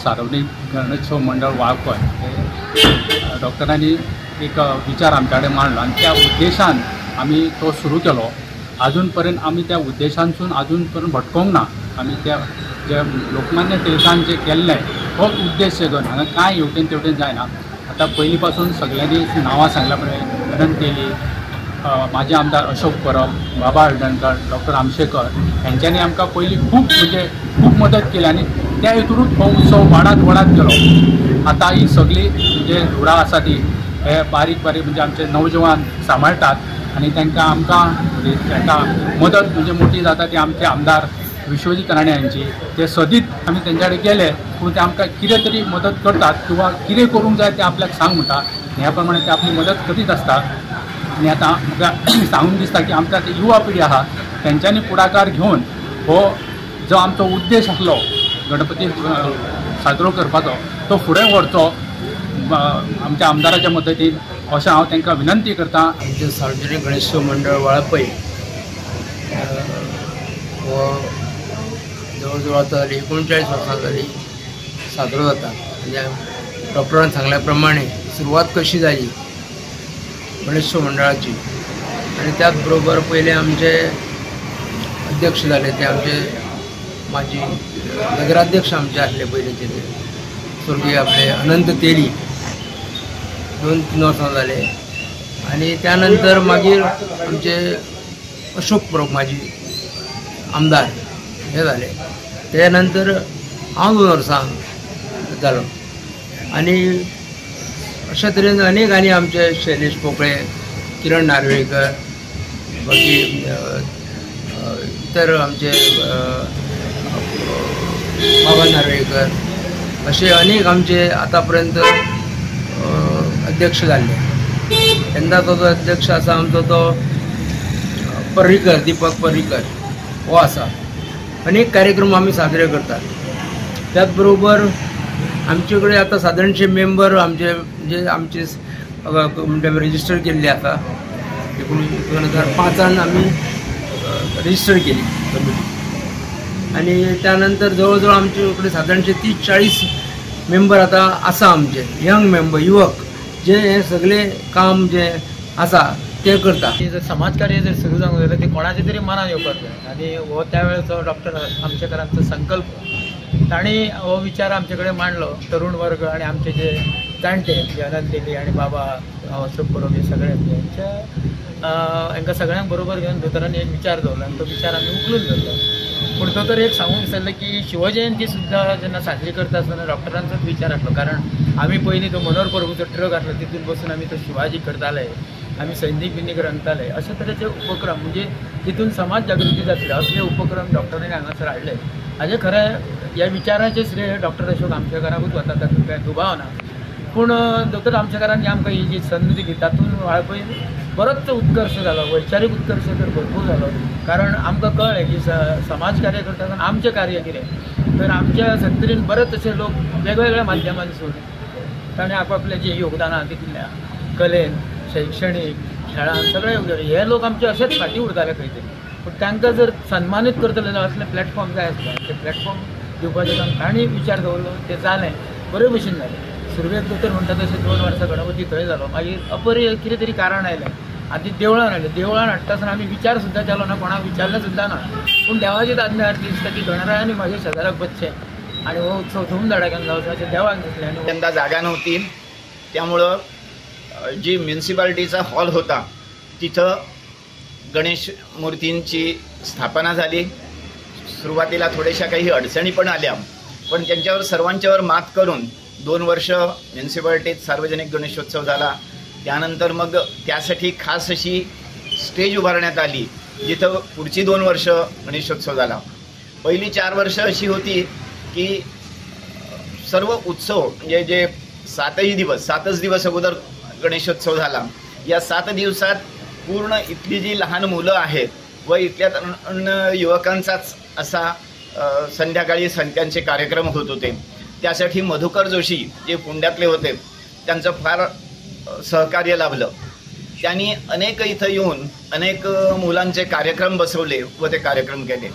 सार्वजनिक गणेशोत्सव मंडळ वाळपय हे डॉक्टरांनी एक विचार आमच्या कडेन मांडलो आणि त्या उद्देशान आम्ही तो सुरू केलो। अजूनपर्यंत आम्ही त्या उद्देशांसून अजूनपर्यंत भटकोंक ना। आम्ही त्या जे लोकमान्य टिळकान जे केल्लें तो उद्देश घेवन हांगा कांय हेवटेन तेवटेन जायना। आता पयलीं पासून सगळ्यांनी नांवां सांगल्या प्रमाणे विनंती केली। माझे आमदार अशोक परब, बाबा हळदणकर, डॉक्टर आमशेकर यांच्यानी आमकां पयलीं खूप मदत केली आणि त्या हेतूनच हो उत्सव वाडत गेलो। आता ही सगळी म्हणजे धुरा आसा ती हे बारीक म्हणजे आमचे नवजवान सांबाळटात आणि तांकां आमकां मदत म्हणजे मोठी जाता ती आमचे आमदार विश्वजीत राणे यांची। ते सदीत आम्ही त्यांच्या कडेन गेले पूण ते आमकां कितें तरी मदत करतात किंवा कितें करूंक जाय ते आपल्याक सांग म्हणटा। ह्या प्रमाणे ते आपली मदत करीत असता आणि आता म्हाका सांगून दिसता की आमच्या युवा पिढी आहा त्यांच्यानी पुढाकार घेवन हो जो आमचो उद्देश आसलो गणपती साजरो करपाचो तो फुडें व्हरचो आमच्या आमदाराच्या मदतीन अशें हांव तांकां विनंती करता। आमचे सार्वजनिक गणेशोत्सव मंडळ वाळपय हो जवळ आता 39 वर्सां जाली साजरो जाता। म्हणजे डॉक्टरान सांगल्या प्रमाणे सुरवात कशी जाली गणेशोत्सव मंडळाची आणि त्याच बरोबर पहिले आमचे अध्यक्ष झाले ते आमचे माजी नगराध्यक्ष आमचे आसले पयलींचे ते स्वर्गीय आपले अनंत तेली 2-3 वर्सां जाले आणि त्यानंतर मागीर आमचे अशोक परब माजी आमदार हे झाले। त्यानंतर हांव 2 वर्सां जालो आणि अशा तरेन अनेक आनी आमचे शैलेश पोकळे, किरण नार्वेकर, बाकी इतर आमचे बाबा नार्वेकर असे अनेक आमचे आतापर्यंत अध्यक्ष जाल्ले। यंदाचो जो अध्यक्ष आसा आमचो तो पर्रीकर, दीपक पर्रीकर हो आसा। अनेक कार्यक्रम आमी साजरे करतात। त्याच बरोबर आमचे कडेन आता सादारणशे मेंबर आमचे जे आमचे रजिस्टर केल्ले आसा 2005 आमी रजिस्टर केली कमिटी आणि त्यानंतर जवळजवळ आमचे कडेन सादारणशे 30-40 मेंबर आता आसा आमचे यंग मेंबर युवक जे हे सगळे काम जे आसा ते करता। जर समाजकार्य जर सुरू जावंक जाय ते कोणाचे तरी मनान येवपाक जाय आणि हो त्या वेळेचो डॉक्टर आमचेकरांचो संकल्प तांणी हो विचार आमचे कडेन मांडलो। तरुण वर्ग आणि आमचे जे जाणटे अनंत तेली आणि बाबा अशोक परब हे सगळे हांकां सगळ्यांक बरोबर घेवन दोतोरांनी एक विचार दवरलो आणि तो विचार आमी उखलून धरलो। पूण दोतोर एक सांगूंक विसरले की शिवजयंती सुद्दां जेन्ना साजरी करता आसतना डॉक्टरांचोच विचार आसलो। कारण आमी पयलीं तो मनोहर प्रभूचो ट्रक आसलो तितून बसून आमी तो शिवाजी करताले, आमी सैनीक बिनीक रंगताले। अशे तरेचे उपक्रम म्हणजे तितून समाज जागृती जातली असले उपक्रम डॉक्टरांनी हांगासर हाडले। हाजे खरें ह्या विचाराचें श्रेय डॉक्टर अशोक आमशेकराकूच वता तातूंत कांय दुबाव ना। पूण दोतोर आमशेकरांनी आमकां ही जी संदी दिली तातूंत वाळपय बरोच उत्कर्श जालो, वैचारीक उत्कर्श तर भरपूर जालो। कारण आमकां कळ्ळें की समाज कार्य करता आसतना आमचें कार्य कितें तर आमच्या सत्तरीन बरेच अशे लोक वेगवेगळ्या माध्यमांतसून ताणें आपापलें जें योगदान दिल्लें कलेन, शैक्षणीक, खेळांत सगळे हे लोक आमचे अशेच फाटीं उरताले खंय तरी। पूण तांकां जर सन्मानीत करतले जाल्यार असले प्लॅटफॉर्म जाय आसले। ते प्लॅटफॉर्म दिवपाचें काम तांणी विचार दवरलो, तें जालें, बरे भशेन जालें। सुरवेक दोतोर म्हणटा तशें 2 वर्सां गणपती थंय जालो। मागीर अपरी कितें तरी कारण आयलें आनी देवळान आयलें। देवळान हाडटा आसतना आमी विचार सुद्दां केलो ना, कोणाक विचारलें सुद्दां ना। पूण देवाची आज्ञा दिसता की गणरायानी म्हाज्या शेजाराक बसचें आणि हो उत्सव धूमधडाक्यान जावचो अशें देवाक दिसलें। आनी यंदा जागा नव्हती त्यामुळं जी म्युन्सिपाल्टीचा हॉल होता तिथं गणेश मूर्तींची स्थापना झाली। सुरुवातीला थोड्याशा काही अडचणी पण आल्या पण त्यांच्यावर सर्वांच्यावर मात करून 2 वर्ष म्युन्सिपाल्टीत सार्वजनिक गणेशोत्सव झाला। त्यानंतर मग त्यासाठी खास अशी स्टेज उभारण्यात आली जिथं पुढची 2 वर्ष गणेशोत्सव झाला। पहिली 4 वर्ष अशी होती की सर्व उत्सव म्हणजे जे 7च दिवस अगोदर गणेशोत्सव झाला। या 7 दिवसात पूर्ण इथली जी लहान मुलं आहेत व इथल्या युवकांचाच असा संध्याकाळी त्यांचे कार्यक्रम होत होते। त्यासाठी मधुकर जोशी जे पुण्यातले होते त्यांचं फार सहकार्य लाभलं। त्यांनी अनेक इथं येऊन अनेक मुलांचे कार्यक्रम बसवले व ते कार्यक्रम केले।